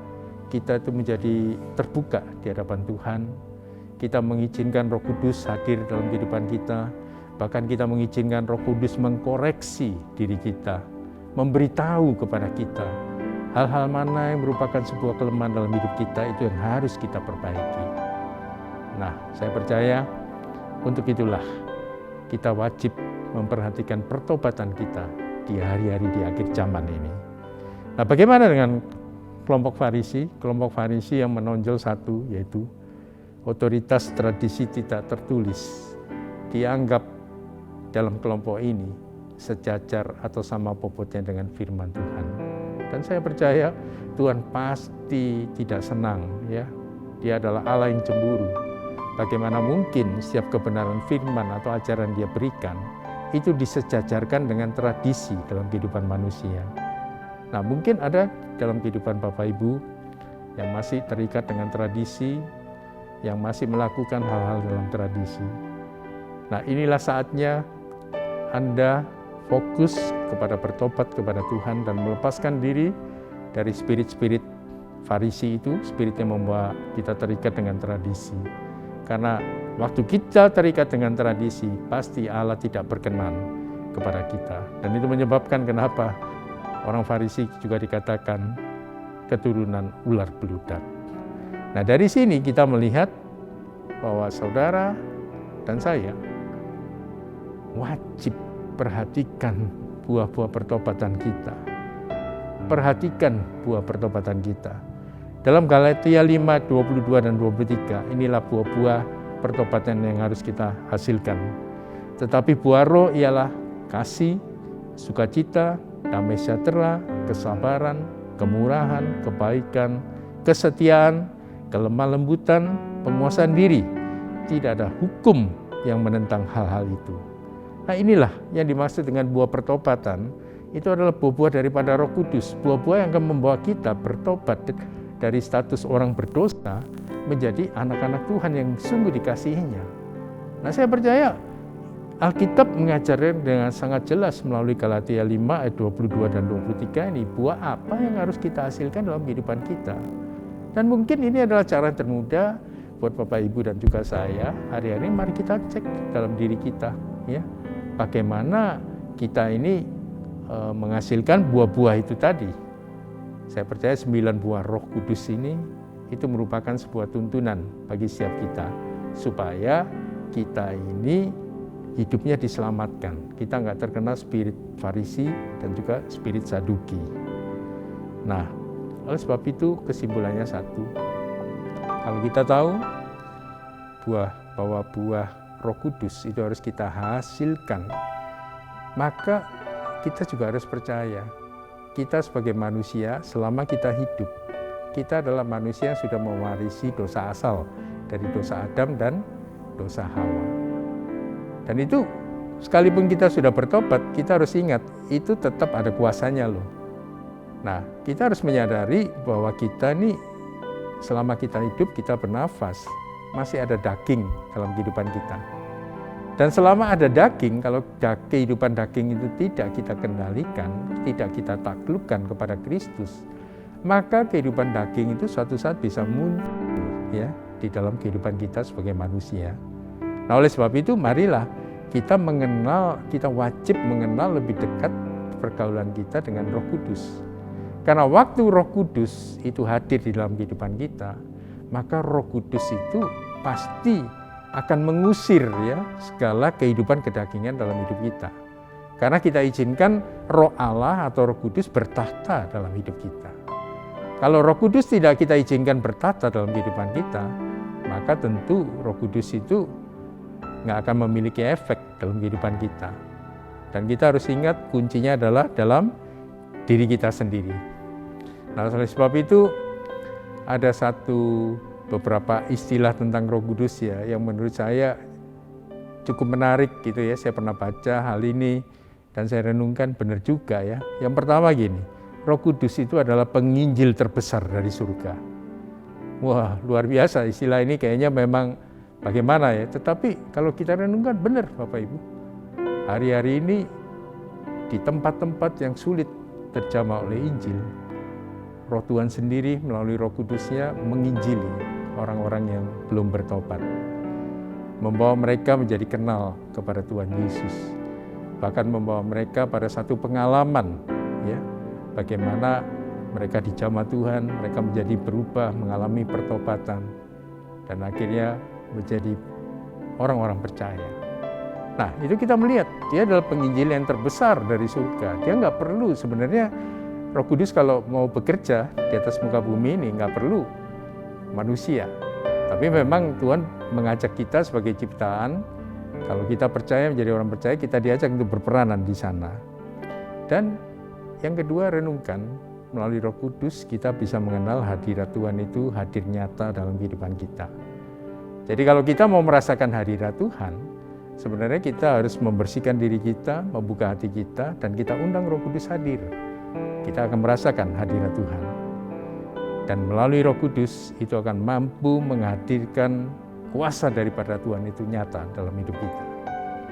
kita itu menjadi terbuka di hadapan Tuhan. Kita mengizinkan Roh Kudus hadir dalam kehidupan kita. Bahkan kita mengizinkan Roh Kudus mengkoreksi diri kita, memberitahu kepada kita hal-hal mana yang merupakan sebuah kelemahan dalam hidup kita, itu yang harus kita perbaiki. Nah, saya percaya untuk itulah kita wajib memperhatikan pertobatan kita di hari-hari di akhir zaman ini. Nah, bagaimana dengan kelompok Farisi? Kelompok Farisi yang menonjol satu, yaitu otoritas tradisi tidak tertulis, dianggap dalam kelompok ini sejajar atau sama bobotnya dengan firman Tuhan. Dan saya percaya Tuhan pasti tidak senang, ya. Dia adalah Allah yang cemburu. Bagaimana mungkin setiap kebenaran firman atau ajaran dia berikan itu disejajarkan dengan tradisi dalam kehidupan manusia. Nah, mungkin ada dalam kehidupan Bapak Ibu yang masih terikat dengan tradisi, yang masih melakukan hal-hal dalam tradisi. Nah, inilah saatnya Anda fokus kepada bertobat kepada Tuhan dan melepaskan diri dari spirit-spirit Farisi itu, spirit yang membawa kita terikat dengan tradisi. Karena waktu kita terikat dengan tradisi, pasti Allah tidak berkenan kepada kita. Dan itu menyebabkan kenapa orang Farisi juga dikatakan keturunan ular beludak. Nah, dari sini kita melihat bahwa saudara dan saya wajib perhatikan buah-buah pertobatan kita. Perhatikan buah pertobatan kita. Dalam Galatia 5, 22 dan 23, inilah buah-buah pertobatan yang harus kita hasilkan. Tetapi buah roh ialah kasih, sukacita, damai sejahtera, kesabaran, kemurahan, kebaikan, kesetiaan, kelemah lembutan, penguasaan diri. Tidak ada hukum yang menentang hal-hal itu. Nah, inilah yang dimaksud dengan buah pertobatan. Itu adalah buah-buah daripada Roh Kudus, buah-buah yang akan membawa kita bertobat dari status orang berdosa menjadi anak-anak Tuhan yang sungguh dikasihinya. Nah, saya percaya Alkitab mengajarkan dengan sangat jelas melalui Galatia 5 ayat 22 dan 23 ini, buah apa yang harus kita hasilkan dalam kehidupan kita. Dan mungkin ini adalah cara termudah buat Bapak Ibu dan juga saya. Hari-hari mari kita cek dalam diri kita, ya, bagaimana kita ini menghasilkan buah-buah itu tadi. Saya percaya 9 buah Roh Kudus ini itu merupakan sebuah tuntunan bagi setiap kita supaya kita ini hidupnya diselamatkan. Kita nggak terkena spirit Farisi dan juga spirit Saduki. Nah, oleh sebab itu kesimpulannya satu. Kalau kita tahu bahwa buah Roh Kudus itu harus kita hasilkan, maka kita juga harus percaya. Kita sebagai manusia, selama kita hidup, kita adalah manusia yang sudah mewarisi dosa asal dari dosa Adam dan dosa Hawa. Dan itu sekalipun kita sudah bertobat, kita harus ingat itu tetap ada kuasanya loh. Nah, kita harus menyadari bahwa kita nih selama kita hidup, kita bernafas, masih ada daging dalam kehidupan kita. Dan selama ada daging, kalau kehidupan daging itu tidak kita kendalikan, tidak kita taklukkan kepada Kristus, maka kehidupan daging itu suatu saat bisa muncul ya di dalam kehidupan kita sebagai manusia. Nah, oleh sebab itu marilah kita wajib mengenal lebih dekat pergaulan kita dengan Roh Kudus. Karena waktu Roh Kudus itu hadir di dalam kehidupan kita, maka Roh Kudus itu pasti akan mengusir ya segala kehidupan kedagingan dalam hidup kita. Karena kita izinkan Roh Allah atau Roh Kudus bertahta dalam hidup kita. Kalau Roh Kudus tidak kita izinkan bertahta dalam kehidupan kita, maka tentu Roh Kudus itu nggak akan memiliki efek dalam kehidupan kita. Dan kita harus ingat kuncinya adalah dalam diri kita sendiri. Nah, oleh sebab itu ada beberapa istilah tentang Roh Kudus ya yang menurut saya cukup menarik gitu ya. Saya pernah baca hal ini dan saya renungkan benar juga ya. Yang pertama gini, Roh Kudus itu adalah penginjil terbesar dari surga. Wah, luar biasa istilah ini, kayaknya memang bagaimana ya. Tetapi kalau kita renungkan benar Bapak Ibu, hari-hari ini di tempat-tempat yang sulit terjamah oleh Injil, Roh Tuhan sendiri melalui Roh Kudusnya menginjili orang-orang yang belum bertobat, membawa mereka menjadi kenal kepada Tuhan Yesus, bahkan membawa mereka pada satu pengalaman ya, bagaimana mereka dijamah Tuhan, mereka menjadi berubah, mengalami pertobatan, dan akhirnya menjadi orang-orang percaya. Nah, itu kita melihat dia adalah penginjil yang terbesar dari surga. Dia nggak perlu sebenarnya, Roh Kudus kalau mau bekerja di atas muka bumi ini nggak perlu manusia. Tapi memang Tuhan mengajak kita sebagai ciptaan, kalau kita percaya menjadi orang percaya, kita diajak untuk berperanan di sana. Dan yang kedua, renungkan melalui Roh Kudus kita bisa mengenal hadirat Tuhan itu hadir nyata dalam kehidupan kita. Jadi kalau kita mau merasakan hadirat Tuhan, sebenarnya kita harus membersihkan diri kita, membuka hati kita, dan kita undang Roh Kudus hadir. Kita akan merasakan hadirat Tuhan. Dan melalui Roh Kudus itu akan mampu menghadirkan kuasa daripada Tuhan itu nyata dalam hidup kita.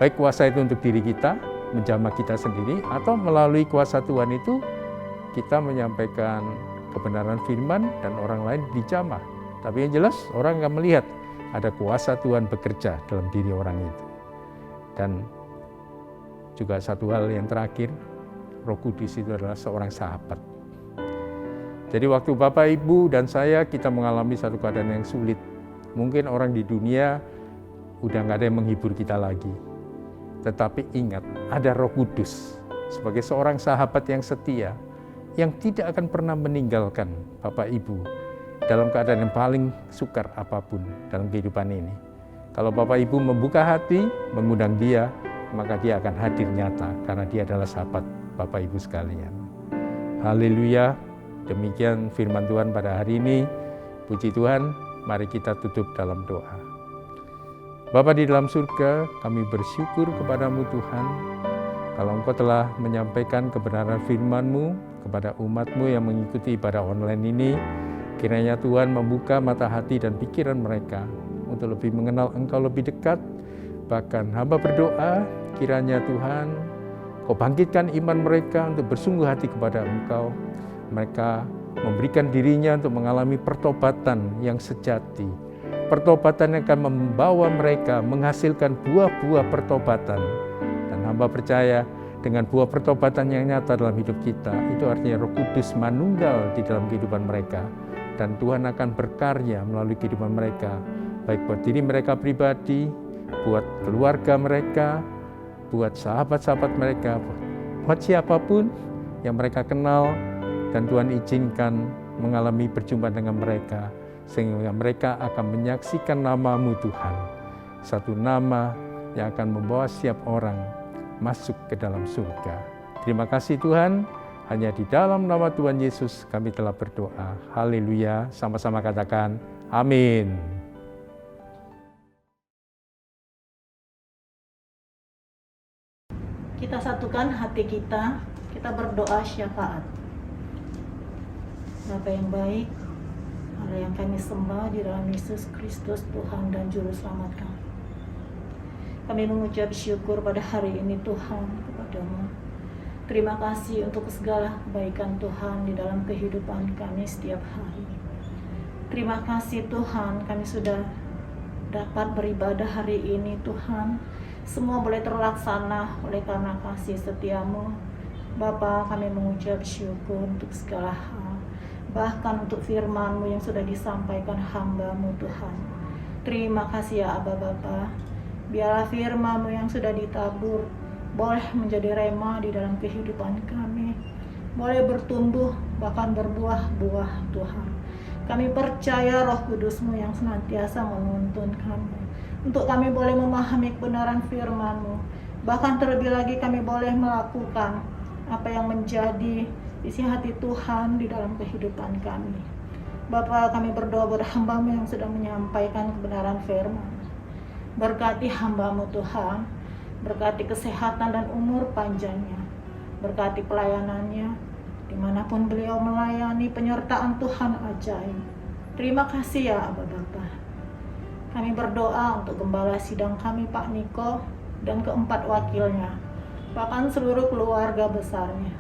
Baik kuasa itu untuk diri kita, menjamah kita sendiri, atau melalui kuasa Tuhan itu kita menyampaikan kebenaran firman dan orang lain dijamah. Tapi yang jelas orang akan melihat ada kuasa Tuhan bekerja dalam diri orang itu. Dan juga satu hal yang terakhir, Roh Kudus itu adalah seorang sahabat. Jadi waktu Bapak, Ibu, dan saya kita mengalami satu keadaan yang sulit, mungkin orang di dunia udah nggak ada yang menghibur kita lagi. Tetapi ingat, ada Roh Kudus sebagai seorang sahabat yang setia, yang tidak akan pernah meninggalkan Bapak Ibu dalam keadaan yang paling sukar apapun dalam kehidupan ini. Kalau Bapak Ibu membuka hati, mengundang dia, maka dia akan hadir nyata karena dia adalah sahabat Bapak Ibu sekalian. Haleluya, demikian firman Tuhan pada hari ini. Puji Tuhan, mari kita tutup dalam doa. Bapa di dalam surga, kami bersyukur kepadamu Tuhan, kalau Engkau telah menyampaikan kebenaran firman-Mu kepada umat-Mu yang mengikuti ibadah online ini. Kiranya Tuhan membuka mata hati dan pikiran mereka untuk lebih mengenal Engkau lebih dekat. Bahkan hamba berdoa, kiranya Tuhan, Kau bangkitkan iman mereka untuk bersungguh hati kepada Engkau. Mereka memberikan dirinya untuk mengalami pertobatan yang sejati. Pertobatan yang akan membawa mereka menghasilkan buah-buah pertobatan. Dan hamba percaya dengan buah pertobatan yang nyata dalam hidup kita, itu artinya Roh Kudus manunggal di dalam kehidupan mereka. Dan Tuhan akan berkarya melalui kehidupan mereka, baik buat diri mereka pribadi, buat keluarga mereka, buat sahabat-sahabat mereka, buat siapapun yang mereka kenal, dan Tuhan izinkan mengalami perjumpaan dengan mereka, sehingga mereka akan menyaksikan nama-Mu Tuhan, satu nama yang akan membawa setiap orang masuk ke dalam surga. Terima kasih Tuhan, hanya di dalam nama Tuhan Yesus kami telah berdoa. Haleluya, sama-sama katakan amin. Kita satukan hati kita berdoa syafaat. Bapa yang baik, Allah yang kami sembah di dalam Yesus Kristus Tuhan dan Juru Selamat kami. Kami mengucap syukur pada hari ini Tuhan kepada-Mu. Terima kasih untuk segala kebaikan Tuhan di dalam kehidupan kami setiap hari. Terima kasih Tuhan, kami sudah dapat beribadah hari ini Tuhan. Semua boleh terlaksana oleh karena kasih setia-Mu. Bapa, kami mengucap syukur untuk segala hal, bahkan untuk firman-Mu yang sudah disampaikan hamba-Mu Tuhan. Terima kasih ya Aba Bapa. Biarlah firman-Mu yang sudah ditabur boleh menjadi rema di dalam kehidupan kami, boleh bertumbuh bahkan berbuah-buah Tuhan. Kami percaya Roh Kudus-Mu yang senantiasa menuntun kami, untuk kami boleh memahami kebenaran firman-Mu, bahkan terlebih lagi kami boleh melakukan apa yang menjadi isi hati Tuhan di dalam kehidupan kami. Bapa, kami berdoa buat hamba-Mu yang sudah menyampaikan kebenaran firman. Berkati hamba-Mu Tuhan, berkati kesehatan dan umur panjangnya, berkati pelayanannya, dimanapun beliau melayani, penyertaan Tuhan ajaib. Terima kasih ya Aba Bapa. Kami berdoa untuk gembala sidang kami Pak Niko dan keempat wakilnya, bahkan seluruh keluarga besarnya.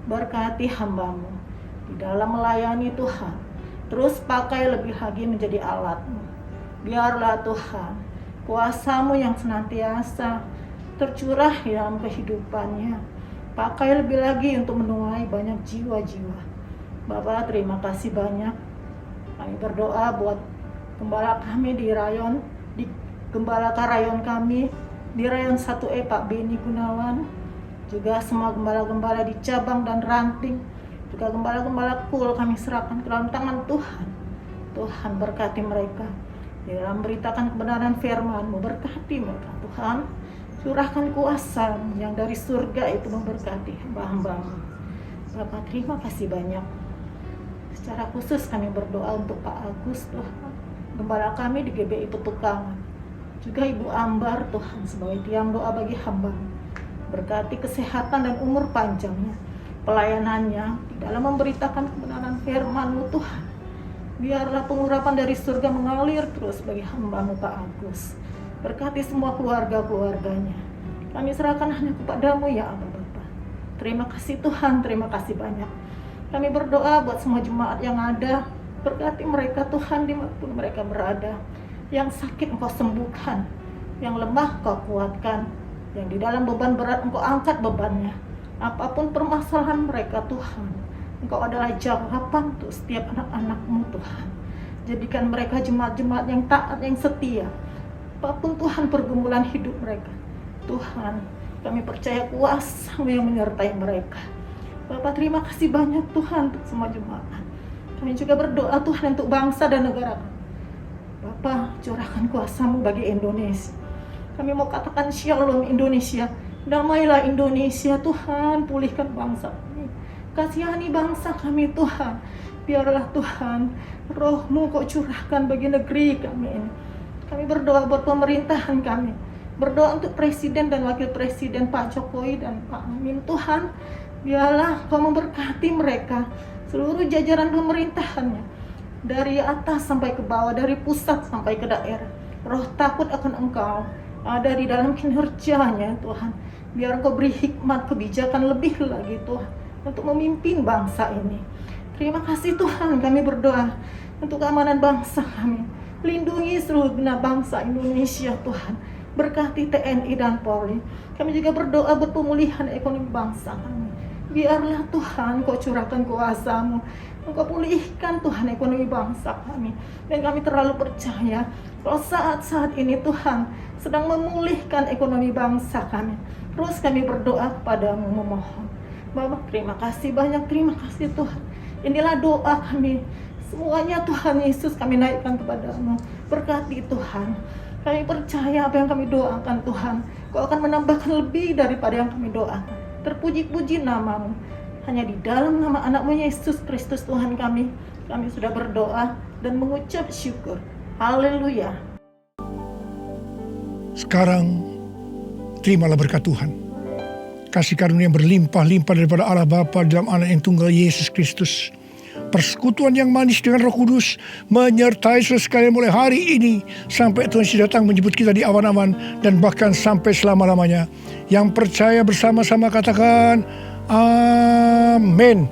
Berkati hamba-Mu di dalam melayani Tuhan, terus pakai lebih lagi menjadi alat-Mu. Biarlah Tuhan, kuasa-Mu yang senantiasa tercurah di dalam kehidupannya, pakai lebih lagi untuk menuai banyak jiwa-jiwa. Bapak, terima kasih banyak. Kami berdoa buat gembala kami di gembala karayon kami di rayon 1E Pak Beni Gunawan, juga semua gembala-gembala di cabang dan ranting, juga gembala-gembala kul kami serahkan ke dalam tangan Tuhan. Tuhan berkati mereka di dalam beritakan kebenaran firman-Mu, berkati mereka Tuhan. Curahkan kuasa yang dari surga itu memberkati hamba-hamba-Mu. Bapak, terima kasih banyak. Secara khusus kami berdoa untuk Pak Agus Tuhan, gembala kami di GBI Petukangan, juga Ibu Ambar Tuhan sebagai tiang doa bagi hamba. Berkati kesehatan dan umur panjangnya, pelayanannya di dalam memberitakan kebenaran firman-Mu Tuhan. Biarlah pengurapan dari surga mengalir terus bagi hamba-Mu Pak Agus. Berkati semua keluarga-keluarganya. Kami serahkan hanya kepada-Mu ya Allah Bapa. Terima kasih Tuhan, terima kasih banyak. Kami berdoa buat semua jemaat yang ada. Berkati mereka Tuhan dimanapun mereka berada. Yang sakit Engkau sembuhkan, yang lemah Engkau kuatkan, yang di dalam beban berat Engkau angkat bebannya. Apapun permasalahan mereka Tuhan, Engkau adalah jawaban untuk setiap anak-anak-Mu Tuhan. Jadikan mereka jemaat-jemaat yang taat, yang setia. Apapun Tuhan pergumulan hidup mereka, Tuhan, kami percaya kuasa-Mu yang menyertai mereka. Bapak, terima kasih banyak Tuhan untuk semua jemaat. Kami juga berdoa Tuhan untuk bangsa dan negara. Bapak, curahkan kuasa-Mu bagi Indonesia. Kami mau katakan Shalom Indonesia, damailah Indonesia Tuhan, pulihkan bangsa kami. Kasihani bangsa kami Tuhan. Biarlah Tuhan, Roh-Mu Kau curahkan bagi negeri kami ini. Kami berdoa buat pemerintahan kami. Berdoa untuk Presiden dan Wakil Presiden Pak Jokowi dan Pak Amin. Tuhan, biarlah Kau memberkati mereka, seluruh jajaran pemerintahannya, dari atas sampai ke bawah, dari pusat sampai ke daerah. Roh takut akan Engkau ada di dalam kinerjanya, Tuhan. Biar Engkau beri hikmat kebijakan lebih lagi, Tuhan, untuk memimpin bangsa ini. Terima kasih Tuhan, kami berdoa untuk keamanan bangsa kami. Lindungi seluruh genap bangsa Indonesia, Tuhan. Berkati TNI dan Polri. Kami juga berdoa buat pemulihan ekonomi bangsa kami. Biarlah Tuhan Kau curahkan kuasa-Mu. Engkau pulihkan Tuhan ekonomi bangsa kami. Dan kami terlalu percaya kalau saat-saat ini Tuhan sedang memulihkan ekonomi bangsa kami. Terus kami berdoa kepada-Mu memohon. Bapak, terima kasih banyak, terima kasih Tuhan. Inilah doa kami. Semuanya Tuhan Yesus kami naikkan kepada-Mu. Berkati Tuhan. Kami percaya apa yang kami doakan Tuhan, Kau akan menambahkan lebih daripada yang kami doakan. Terpuji-puji nama-Mu. Hanya di dalam nama anak-Mu Yesus Kristus Tuhan kami sudah berdoa dan mengucap syukur. Haleluya. Sekarang terimalah berkat Tuhan. Kasih karunia yang berlimpah-limpah daripada Allah Bapa dalam Anak yang tunggal Yesus Kristus. Persekutuan yang manis dengan Roh Kudus menyertai sekalian mulai hari ini sampai Tuhan Yesus datang menjemput kita di awan-awan dan bahkan sampai selama-lamanya. Yang percaya bersama-sama katakan amin.